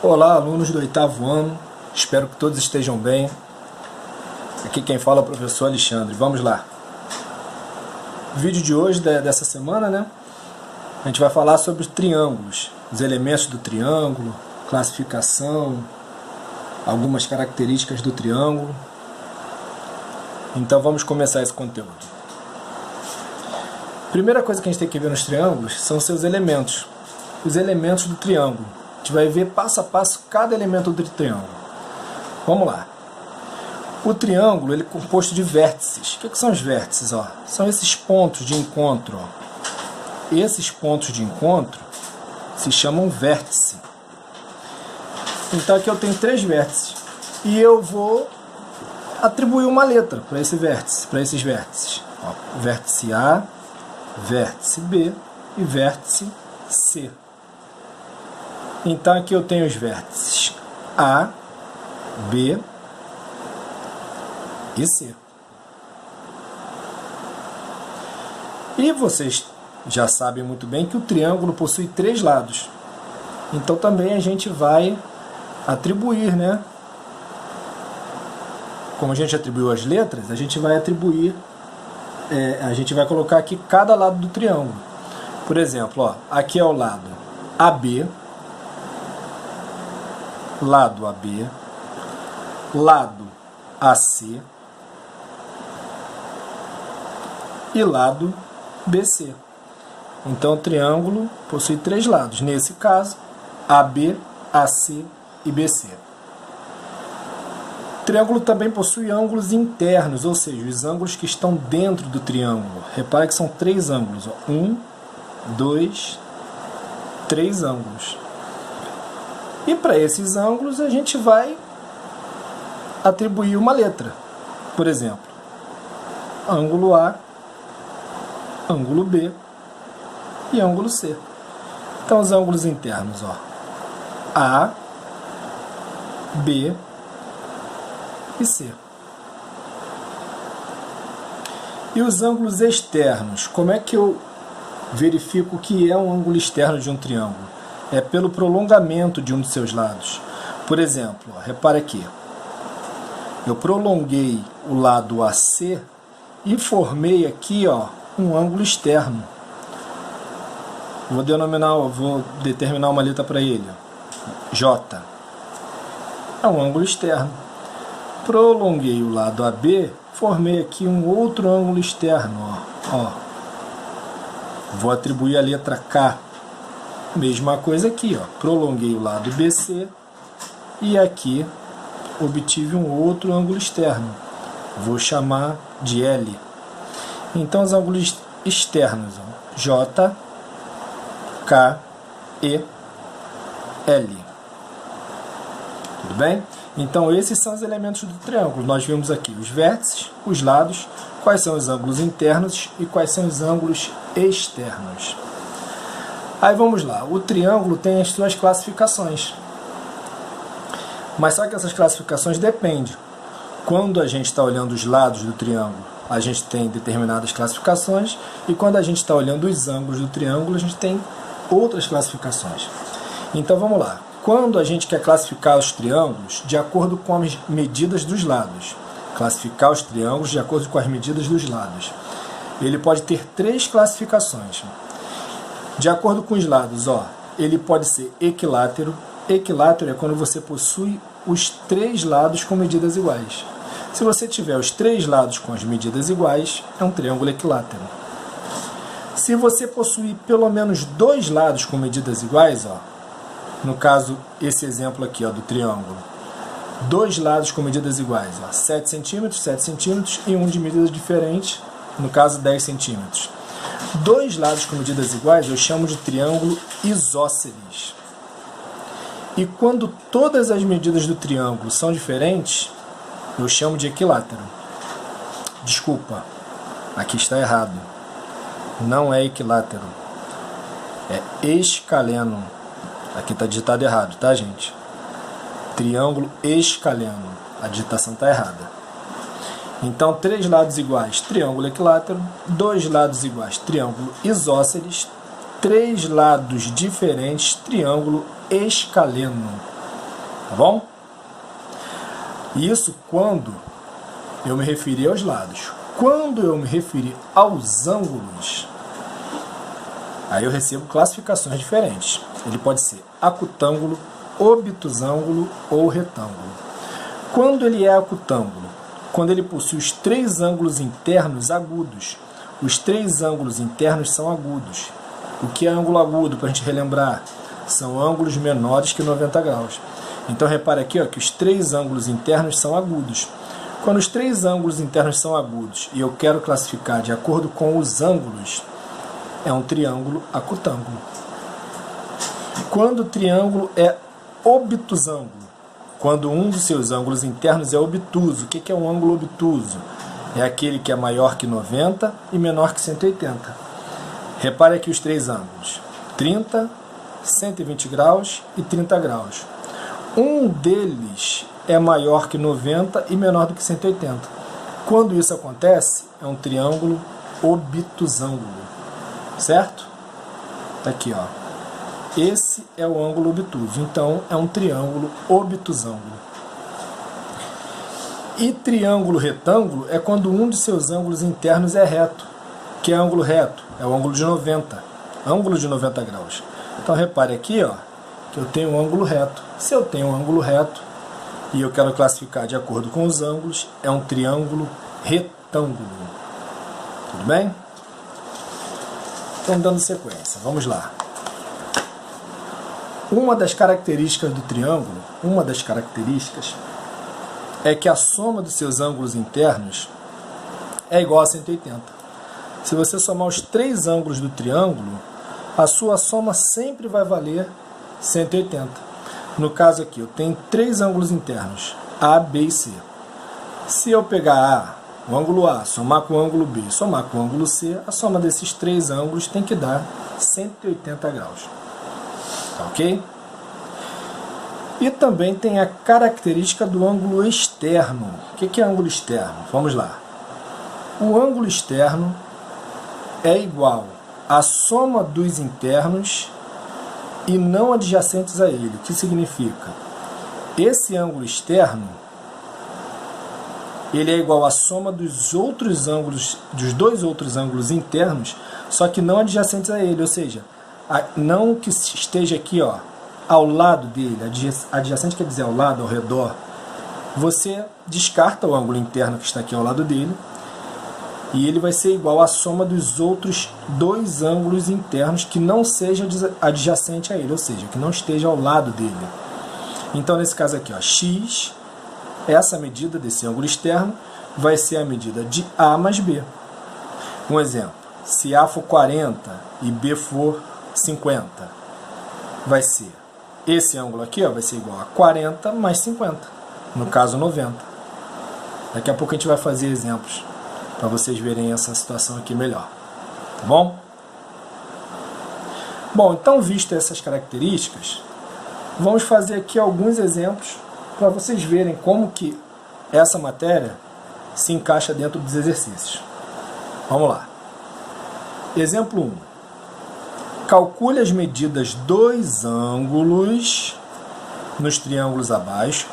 Olá, alunos do 8º ano, espero que todos estejam bem. Aqui quem fala é o professor Alexandre. Vamos lá. O vídeo de hoje, dessa semana, né? A gente vai falar sobre triângulos, os elementos do triângulo, classificação, algumas características do triângulo. Então vamos começar esse conteúdo. Primeira coisa que a gente tem que ver nos triângulos são seus elementos, os elementos do triângulo. A gente vai ver passo a passo cada elemento do triângulo. Vamos lá. O triângulo ele é composto de vértices. O que são os vértices? Ó? São esses pontos de encontro. Ó. Esses pontos de encontro se chamam vértice. Então aqui eu tenho 3 vértices. E eu vou atribuir uma letra para esse vértice, para esses vértices. Ó, vértice A, vértice B e vértice C. Então aqui eu tenho os vértices A, B e C. E vocês já sabem muito bem que o triângulo possui 3 lados. Então também a gente vai atribuir, né? Como a gente atribuiu as letras, a gente vai atribuir, a gente vai colocar aqui cada lado do triângulo. Por exemplo, ó, aqui é o lado AB, lado AB, lado AC e lado BC. Então o triângulo possui 3 lados, nesse caso AB, AC e BC. O triângulo também possui ângulos internos, ou seja, os ângulos que estão dentro do triângulo. Repara que são 3 ângulos, ó. 1, 2, 3 ângulos. E para esses ângulos a gente vai atribuir uma letra. Por exemplo, ângulo A, ângulo B e ângulo C. Então os ângulos internos, ó, A, B e C. E os ângulos externos, como é que eu verifico o que é um ângulo externo de um triângulo? É pelo prolongamento de um dos seus lados. Por exemplo, ó, repara aqui. Eu prolonguei o lado AC e formei aqui, ó, um ângulo externo. Vou determinar uma letra para ele. J. É um ângulo externo. Prolonguei o lado AB, formei aqui um outro ângulo externo. Ó. Vou atribuir a letra K. Mesma coisa aqui, ó. Prolonguei o lado BC e aqui obtive um outro ângulo externo. Vou chamar de L. Então os ângulos externos, ó, J, K, E, L. Tudo bem? Então esses são os elementos do triângulo. Nós vimos aqui os vértices, os lados, quais são os ângulos internos e quais são os ângulos externos. Aí vamos lá, o triângulo tem as suas classificações. Mas só que essas classificações dependem. Quando a gente está olhando os lados do triângulo, a gente tem determinadas classificações, e quando a gente está olhando os ângulos do triângulo, a gente tem outras classificações. Então vamos lá. Quando a gente quer classificar os triângulos de acordo com as medidas dos lados, classificar os triângulos de acordo com as medidas dos lados, ele pode ter 3 classificações. De acordo com os lados, ó, ele pode ser equilátero. Equilátero é quando você possui os 3 lados com medidas iguais. Se você tiver os 3 lados com as medidas iguais, é um triângulo equilátero. Se você possuir pelo menos 2 lados com medidas iguais, ó, no caso, esse exemplo aqui, ó, do triângulo, 2 lados com medidas iguais, ó, 7 centímetros, 7 centímetros e um de medidas diferentes, no caso 10 centímetros. 2 lados com medidas iguais eu chamo de triângulo isósceles. E quando todas as medidas do triângulo são diferentes, eu chamo de equilátero. Desculpa, aqui está errado. Não é equilátero, é escaleno. Aqui está digitado errado, tá, gente? Triângulo escaleno. A digitação está errada. Então, 3 lados iguais, triângulo equilátero. 2 lados iguais, triângulo isósceles. 3 lados diferentes, triângulo escaleno. tá bom? Isso quando eu me referir aos lados. Quando eu me referir aos ângulos, aí eu recebo classificações diferentes. Ele pode ser acutângulo, obtusângulo ou retângulo. Quando ele é acutângulo? Quando ele possui os três ângulos internos agudos. Os três ângulos internos são agudos. O que é ângulo agudo, para a gente relembrar? São ângulos menores que 90 graus. Então, repare aqui, ó, que os três ângulos internos são agudos. Quando os três ângulos internos são agudos e eu quero classificar de acordo com os ângulos, é um triângulo acutângulo. Quando o triângulo é obtusângulo, quando um dos seus ângulos internos é obtuso. O que é um ângulo obtuso? É aquele que é maior que 90 e menor que 180. Repare aqui os três ângulos: 30, 120 graus e 30 graus. Um deles é maior que 90 e menor do que 180. Quando isso acontece, é um triângulo obtusângulo. Certo? Está aqui, ó. Esse é o ângulo obtuso. Então, é um triângulo obtusângulo. E triângulo retângulo é quando um de seus ângulos internos é reto. Que é ângulo reto? É o ângulo de 90. Ângulo de 90 graus. Então, repare aqui, ó, que eu tenho um ângulo reto. Se eu tenho um ângulo reto e eu quero classificar de acordo com os ângulos, é um triângulo retângulo. Tudo bem? Então, dando sequência, vamos lá. Uma das características do triângulo, é que a soma dos seus ângulos internos é igual a 180. Se você somar os três ângulos do triângulo, a sua soma sempre vai valer 180. No caso aqui, eu tenho três ângulos internos, A, B e C. Se eu pegar o ângulo A, somar com o ângulo B, somar com o ângulo C, a soma desses três ângulos tem que dar 180 graus. Tá ok? E também tem a característica do ângulo externo. O que é ângulo externo? Vamos lá. O ângulo externo é igual à soma dos internos e não adjacentes a ele. O que significa? Esse ângulo externo, ele é igual à soma dos outros ângulos, dos dois outros ângulos internos, só que não adjacentes a ele, ou seja, não que esteja aqui, ó, ao lado dele. Adjacente quer dizer ao lado, ao redor. Você descarta o ângulo interno que está aqui ao lado dele e ele vai ser igual à soma dos outros dois ângulos internos que não seja adjacente a ele, ou seja, que não esteja ao lado dele. Então, nesse caso aqui, ó, x, essa medida desse ângulo externo vai ser a medida de A mais B. Um exemplo: se A for 40 e B for 50, vai ser esse ângulo aqui, ó, vai ser igual a 40 mais 50, no caso 90. Daqui a pouco a gente vai fazer exemplos para vocês verem essa situação aqui melhor, tá bom? Bom, então, visto essas características, vamos fazer aqui alguns exemplos para vocês verem como que essa matéria se encaixa dentro dos exercícios. Vamos lá. Exemplo 1. Calcule as medidas dos ângulos nos triângulos abaixo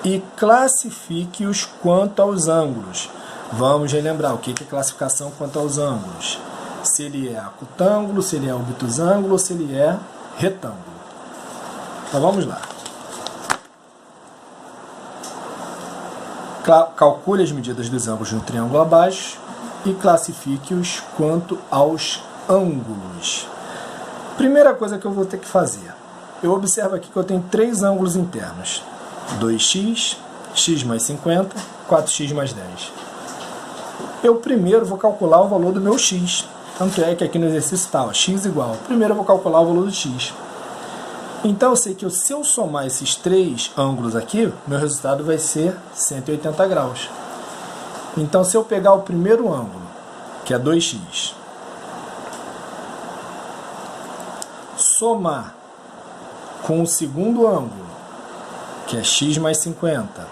e classifique-os quanto aos ângulos. Vamos relembrar o que é classificação quanto aos ângulos. Se ele é acutângulo, se ele é obtusângulo ou se ele é retângulo. Então vamos lá. Calcule as medidas dos ângulos no triângulo abaixo e classifique-os quanto aos ângulos. Primeira coisa que eu vou ter que fazer. Eu observo aqui que eu tenho três ângulos internos. 2x, x mais 50, 4x mais 10. Eu primeiro vou calcular o valor do meu x. Tanto é que aqui no exercício está, ó, x igual. Primeiro eu vou calcular o valor do x. Então eu sei que se eu somar esses três ângulos aqui, meu resultado vai ser 180 graus. Então, se eu pegar o primeiro ângulo, que é 2x, somar com o segundo ângulo, que é x mais 50,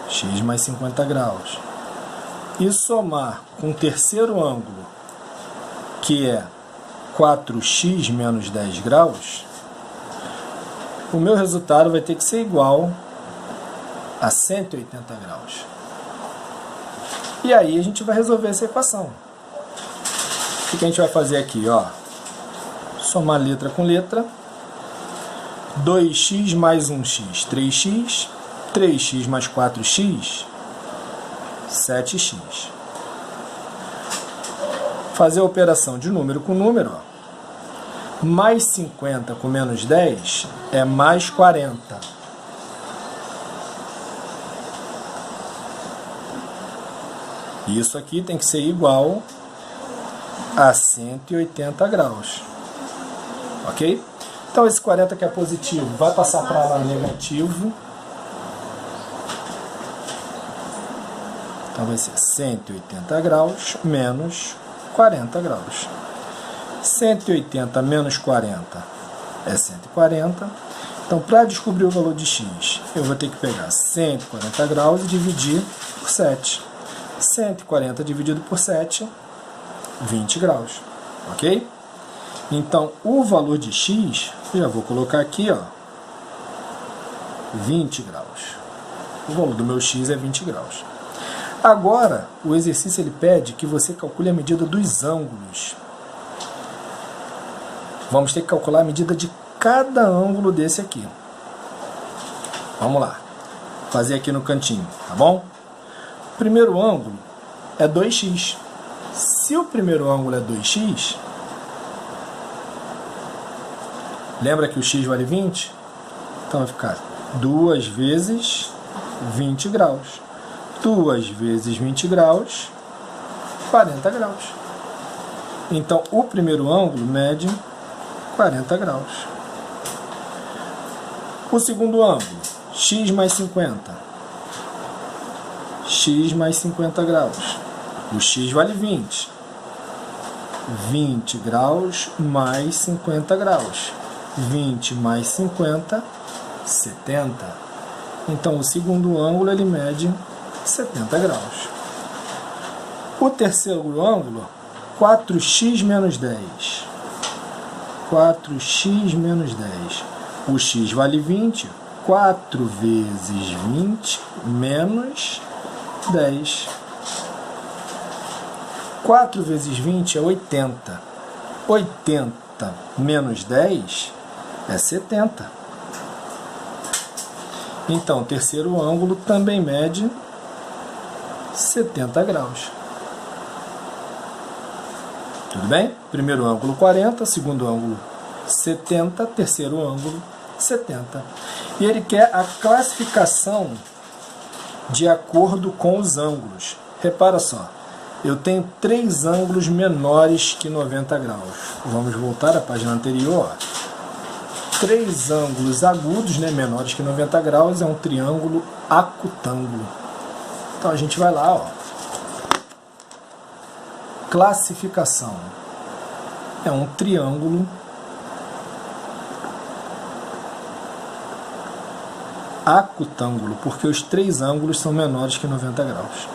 x mais 50 graus, e somar com o terceiro ângulo, que é 4x menos 10 graus, o meu resultado vai ter que ser igual a 180 graus. E aí a gente vai resolver essa equação. O que a gente vai fazer aqui? Ó, somar letra com letra. 2x mais 1x, 3x. 3x mais 4x, 7x. Fazer a operação de número com número. Ó. Mais 50 com menos 10 é mais 40. Isso aqui tem que ser igual a 180 graus. Ok? Então esse 40 que é positivo vai passar para lá negativo. Então vai ser 180 graus menos 40 graus. 180 menos 40 é 140. Então, para descobrir o valor de x, eu vou ter que pegar 140 graus e dividir por 7. 140 dividido por 7, 20 graus. Ok? Então, o valor de x, já vou colocar aqui, ó, 20 graus. O valor do meu x é 20 graus. Agora, o exercício ele pede que você calcule a medida dos ângulos. Vamos ter que calcular a medida de cada ângulo desse aqui. Vamos lá. Fazer aqui no cantinho, tá bom? O primeiro ângulo é 2x. Se o primeiro ângulo é 2x, lembra que o x vale 20? Então vai ficar 2 vezes 20 graus. 2 vezes 20 graus, 40 graus. Então, o primeiro ângulo mede 40 graus. O segundo ângulo, x mais 50. X mais 50 graus. O x vale 20. 20 graus mais 50 graus. 20 mais 50, 70. Então, o segundo ângulo ele mede 70 graus. O terceiro ângulo, 4x menos 10. 4x menos 10. O x vale 20. 4 vezes 20 menos 10. 4 vezes 20 é 80. 80 menos 10 é 70. Então, o terceiro ângulo também mede 70 graus. Tudo bem? Primeiro ângulo 40, segundo ângulo 70, terceiro ângulo 70. E ele quer a classificação de acordo com os ângulos. Repara só, eu tenho 3 ângulos menores que 90 graus. Vamos voltar à página anterior. 3 ângulos agudos, né, menores que 90 graus, é um triângulo acutângulo. Então a gente vai lá, ó. Classificação. É um triângulo acutângulo, porque os 3 ângulos são menores que 90 graus.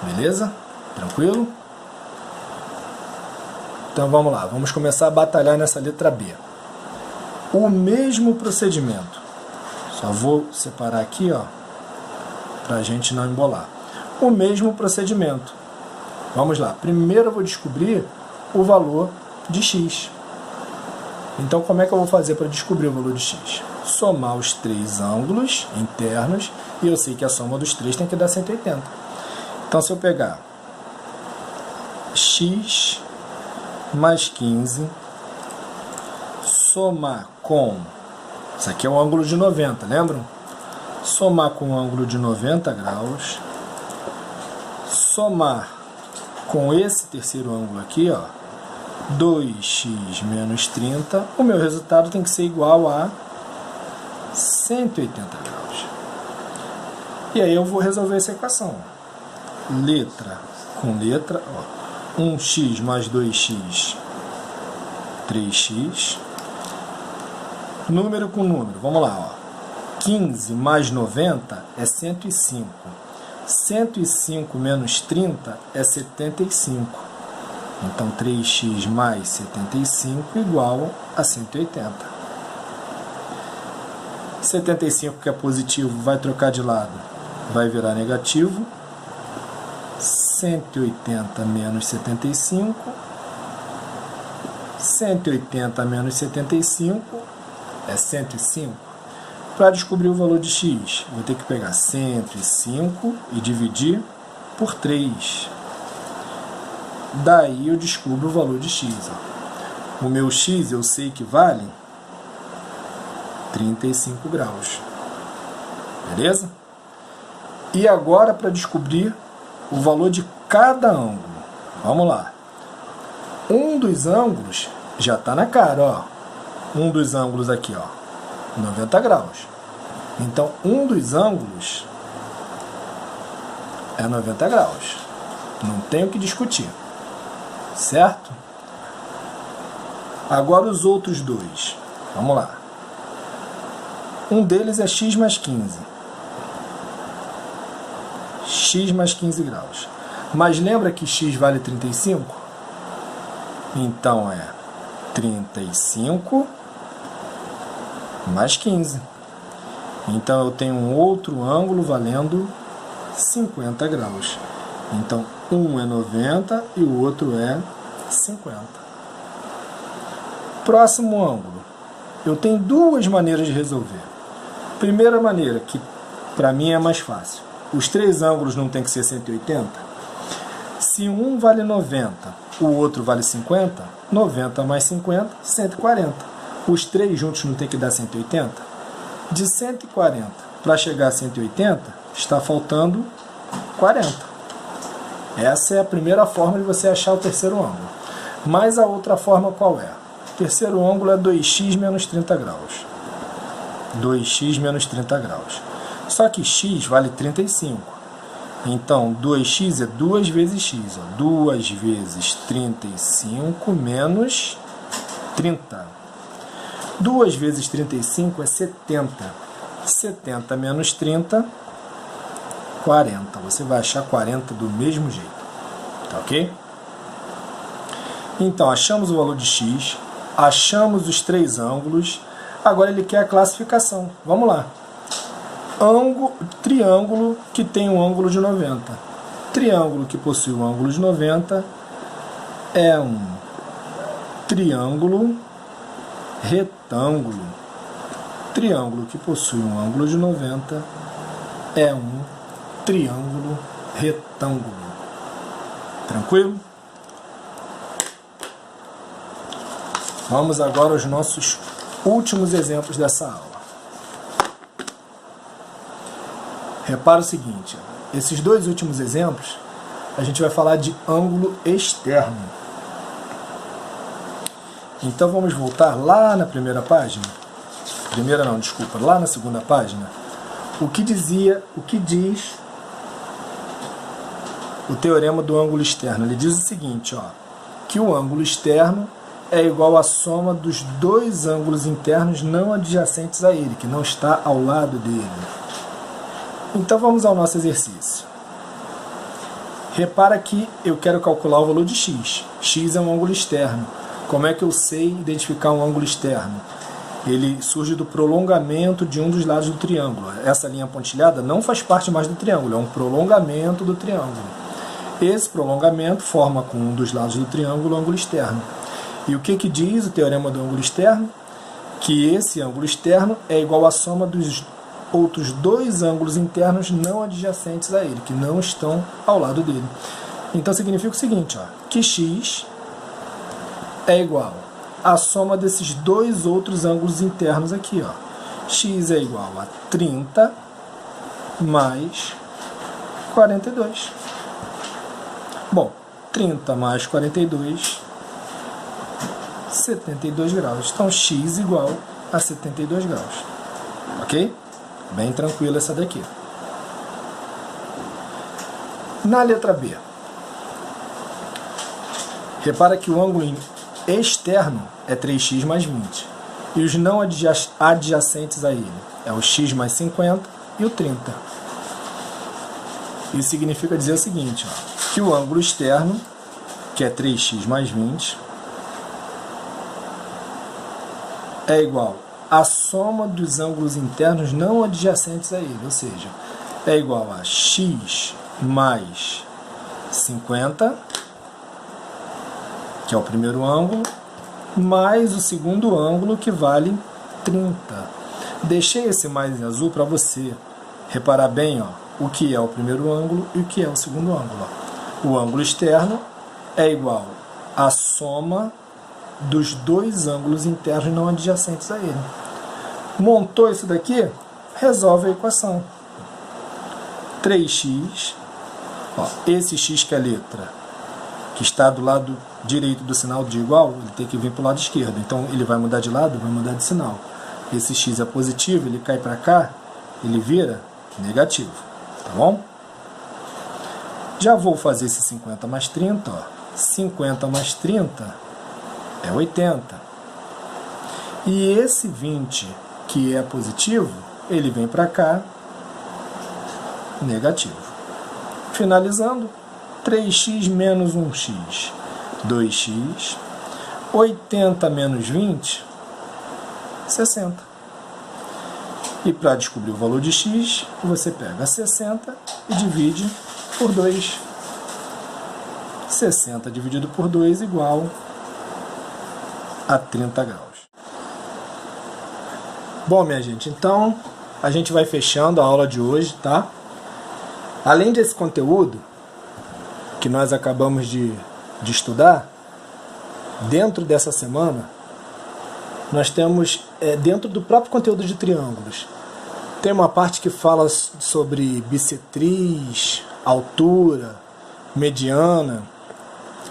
Beleza? Tranquilo? Então vamos lá, vamos começar a batalhar nessa letra B. O mesmo procedimento. Só vou separar aqui, ó, para a gente não embolar. O mesmo procedimento. Vamos lá. Primeiro eu vou descobrir o valor de x. Então, como é que eu vou fazer para descobrir o valor de x? Somar os 3 ângulos internos, e eu sei que a soma dos 3 tem que dar 180. Então, se eu pegar x mais 15, somar com... Isso aqui é o ângulo de 90, lembram? Somar com o ângulo de 90 graus, somar com esse terceiro ângulo aqui, ó, 2x menos 30, o meu resultado tem que ser igual a 180 graus. E aí eu vou resolver essa equação. Letra com letra, ó, 1x mais 2x, 3x. Número com número, vamos lá, ó. 15 mais 90 é 105. 105 menos 30 é 75. Então 3x mais 75 igual a 180. 75, que é positivo, vai trocar de lado, vai virar negativo. 180 menos 75. 180 menos 75 é 105. Para descobrir o valor de x, vou ter que pegar 105 e dividir por 3. Daí eu descubro o valor de x. O meu x eu sei que vale 35 graus. Beleza? E agora para descobrir o valor de cada ângulo. Vamos lá. Um dos ângulos já está na cara, ó. Um dos ângulos aqui, ó, 90 graus. Então, um dos ângulos é 90 graus. Não tem o que discutir. Certo? Agora os outros dois. Vamos lá. Um deles é x mais 15. X mais 15 graus. Mas lembra que x vale 35? Então é 35 mais 15. Então eu tenho um outro ângulo valendo 50 graus. Então um é 90 e o outro é 50. Próximo ângulo. Eu tenho duas maneiras de resolver. Primeira maneira, que para mim é mais fácil. Os três ângulos não tem que ser 180? Se um vale 90, o outro vale 50, 90 mais 50, 140. Os três juntos não tem que dar 180? De 140 para chegar a 180, está faltando 40. Essa é a primeira forma de você achar o terceiro ângulo. Mas a outra forma qual é? O terceiro ângulo é 2x menos 30 graus. 2x menos 30 graus. Só que x vale 35. Então, 2x é 2 vezes x. 2 vezes 35 menos 30. 2 vezes 35 é 70. 70 menos 30, 40. Você vai achar 40 do mesmo jeito. Tá ok? Então, achamos o valor de x. Achamos os três ângulos. Agora ele quer a classificação. Vamos lá. Triângulo que tem um ângulo de 90. Triângulo que possui um ângulo de 90 é um triângulo retângulo. Triângulo que possui um ângulo de 90 é um triângulo retângulo. Tranquilo? Vamos agora aos nossos últimos exemplos dessa aula. Repara o seguinte, esses dois últimos exemplos, a gente vai falar de ângulo externo. Então vamos voltar lá na primeira página. Primeira não, desculpa, lá na segunda página. O que diz o teorema do ângulo externo? Ele diz o seguinte, ó, que o ângulo externo é igual à soma dos dois ângulos internos não adjacentes a ele, que não está ao lado dele. Então vamos ao nosso exercício. Repara que eu quero calcular o valor de x. X é um ângulo externo. Como é que eu sei identificar um ângulo externo? Ele surge do prolongamento de um dos lados do triângulo. Essa linha pontilhada não faz parte mais do triângulo, é um prolongamento do triângulo. Esse prolongamento forma com um dos lados do triângulo o ângulo externo. E o que diz o teorema do ângulo externo? Que esse ângulo externo é igual à soma dos outros dois ângulos internos não adjacentes a ele, que não estão ao lado dele. Então significa o seguinte, ó, que x é igual à soma desses dois outros ângulos internos aqui. Ó. X é igual a 30 mais 42. Bom, 30 mais 42, 72 graus. Então x igual a 72 graus. Ok? Bem tranquilo essa daqui. Na letra B, repara que o ângulo externo é 3x mais 20. E os não adjacentes a ele é o x mais 50 e o 30. Isso significa dizer o seguinte, ó, que o ângulo externo que é 3x mais 20, é igual à soma dos ângulos internos não adjacentes a ele, ou seja, é igual a x mais 50, que é o primeiro ângulo, mais o segundo ângulo, que vale 30. Deixei esse mais em azul para você reparar bem, ó, o que é o primeiro ângulo e o que é o segundo ângulo. Ó. O ângulo externo é igual à soma dos dois ângulos internos não adjacentes a ele. Montou isso daqui? Resolve a equação. 3x, ó, esse x que é a letra que está do lado direito do sinal de igual, ele tem que vir para o lado esquerdo. Então ele vai mudar de lado, vai mudar de sinal. Esse x é positivo, ele cai para cá, ele vira negativo. Tá bom? Já vou fazer esse 50 mais 30. Ó. 50 mais 30 é 80. E esse 20, que é positivo, ele vem para cá, negativo. Finalizando, 3x menos 1x, 2x. 80 menos 20, 60. E para descobrir o valor de x, você pega 60 e divide por 2. 60 dividido por 2 igual a 30 graus. Bom, minha gente, então a gente vai fechando a aula de hoje, tá? Além desse conteúdo que nós acabamos de estudar, dentro dessa semana, nós temos, dentro do próprio conteúdo de triângulos, tem uma parte que fala sobre bissetriz, altura, mediana,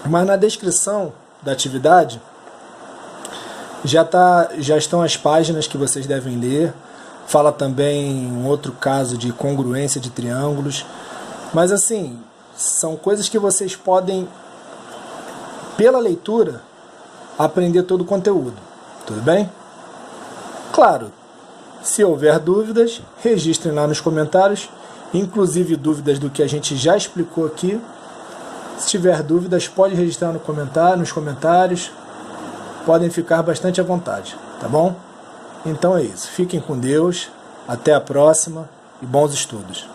mas na descrição da atividade já estão as páginas que vocês devem ler. Fala também um outro caso de congruência de triângulos, mas assim, são coisas que vocês podem, pela leitura, aprender todo o conteúdo. Tudo bem? Claro, se houver dúvidas, registrem lá nos comentários, inclusive dúvidas do que a gente já explicou aqui. Se tiver dúvidas, pode registrar nos comentários, podem ficar bastante à vontade, tá bom? Então é isso, fiquem com Deus, até a próxima e bons estudos.